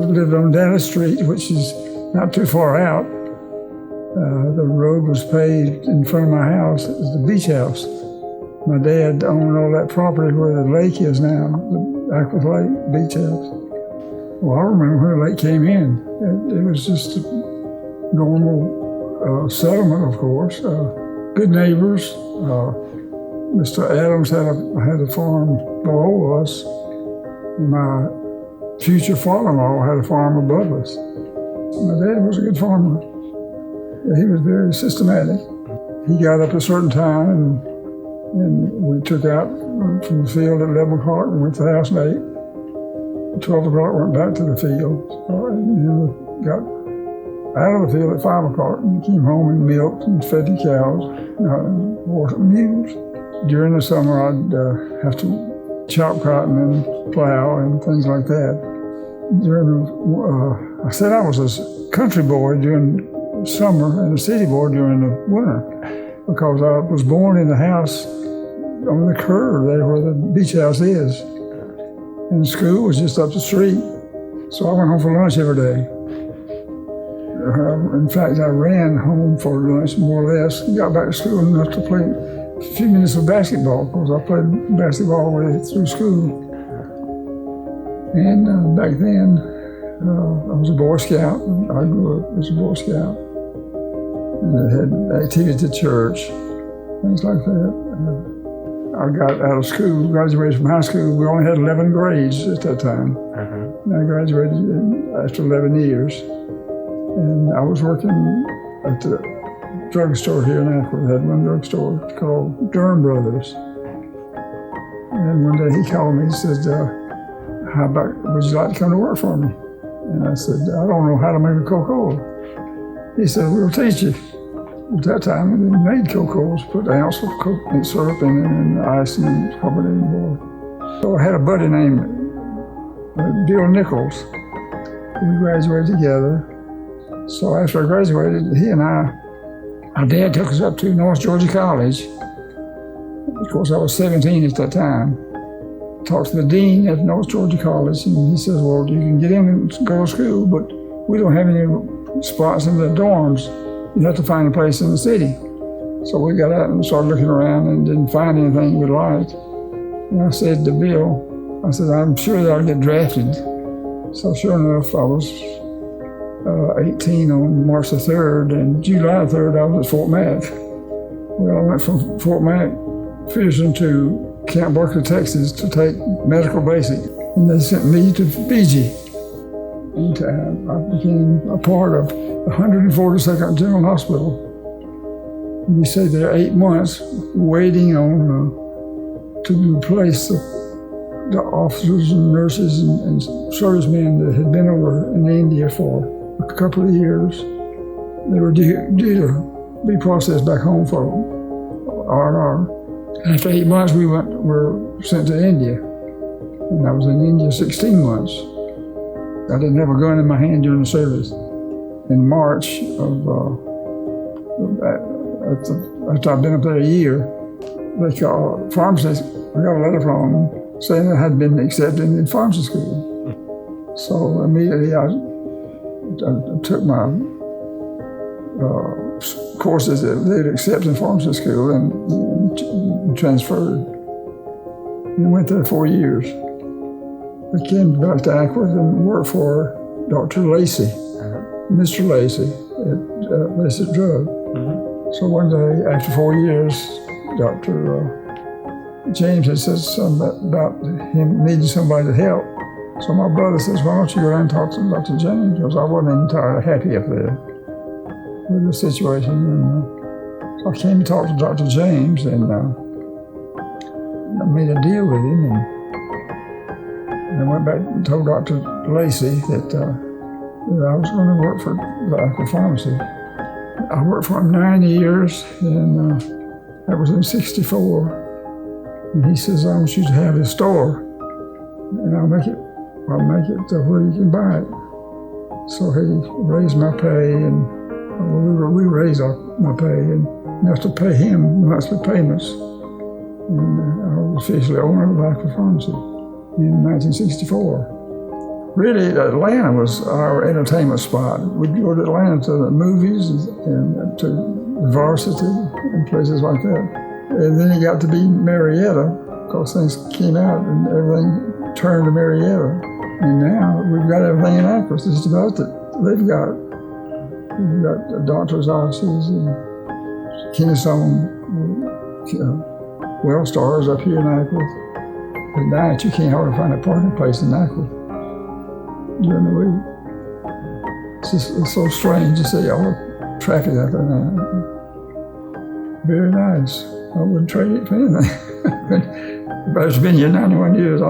lived on Dallas Street, which is not too far out. The road was paved in front of my house. It was the beach house. My dad owned all that property where the lake is now, the Acworth Lake beach house. Well, I remember when the lake came in. It was just a normal settlement, of course. Good neighbors. Mr. Adams had a farm below us, and my future father-in-law had a farm above us. My dad was a good farmer. He was very systematic. He got up at a certain time, and we took out from the field at 11 o'clock and went to the house at 8. At 12 o'clock, went back to the field. And then we got out of the field at 5 o'clock and came home and milked and fed the cows, and watered the mules. During the summer, I'd have to chop cotton and plow and things like that. I said I was a country boy during summer and a city boy during the winter, because I was born in the house on the curve there where the beach house is. And school was just up the street. So I went home for lunch every day. In fact, I ran home for lunch more or less, got back to school enough to play a few minutes of basketball, because I played basketball all the way through school. And back then, I was a Boy Scout. I grew up as a Boy Scout. And I had activities at church, things like that. I got out of school, graduated from high school. We only had 11 grades at that time. And I graduated after 11 years. And I was working at the drugstore here in Acworth. They had one drugstore called Durham Brothers. And one day he called me and said, how about, would you like to come to work for me? And I said, I don't know how to make a Coca-Cola. He said, we'll teach you. At that time, they made Coca-Colas, put an ounce of coconut syrup in it and ice and carbonated water. So I had a buddy named Bill Nichols. We graduated together. So after I graduated, he and our dad took us up to North Georgia College. Of course, I was 17 at that time. Talked to the dean at North Georgia College, and he says, well, you can get in and go to school, but we don't have any spots in the dorms. You have to find a place in the city. So we got out and started looking around and didn't find anything we liked. And I said to Bill, I said, I'm sure that I'll get drafted. So sure enough, I was 18 on March the 3rd, and July the 3rd, I was at Fort Mac. Well, I went from Fort Mac, Fission to Kemp, Berkeley, Texas to take medical basic. And they sent me to Fiji. And I became a part of the 142nd General Hospital. We stayed there 8 months, waiting on to replace the officers and nurses and servicemen that had been over in India for a couple of years. They were due to be processed back home for R&R. After 8 months, we were sent to India. And I was in India 16 months. I didn't have a gun in my hand during the service. In March after I'd been up there a year, they called pharmacist. I got a letter from them saying I had been accepted in pharmacy school. So immediately I took my courses that they'd accepted in pharmacy school and transferred. And went there 4 years. I came back to Acworth and worked for Dr. Lacey, Mr. Lacey at Lacey Drug. So one day, after 4 years, Dr. James had said something about him needing somebody to help. So my brother says, why don't you go down and talk to Dr. James? Because I wasn't entirely happy up there with the situation. And so I came to talk to Dr. James, and I made a deal with him. And I went back and told Dr. Lacey that I was going to work for the Acworth Pharmacy. I worked for him 9 years, and that was in '64. And he says, I want you to have this store, and I'll make it to where you can buy it. So he raised my pay, and we raised my pay, and enough to pay him monthly payments. And I was officially owner of the Acworth Pharmacy in 1964. Really, Atlanta was our entertainment spot. We'd go to Atlanta to the movies and to Varsity and places like that. And then it got to be Marietta, because things came out and everything turned to Marietta. And now we've got everything in Acworth. It's just about that we've got doctor's offices and Keystone, Well Stars up here in Acworth. At night, you can't hardly find a parking place in Acworth during the week. It's so strange to see all the traffic out there now. Very nice. I wouldn't trade it for anything. But it's been here 91 years.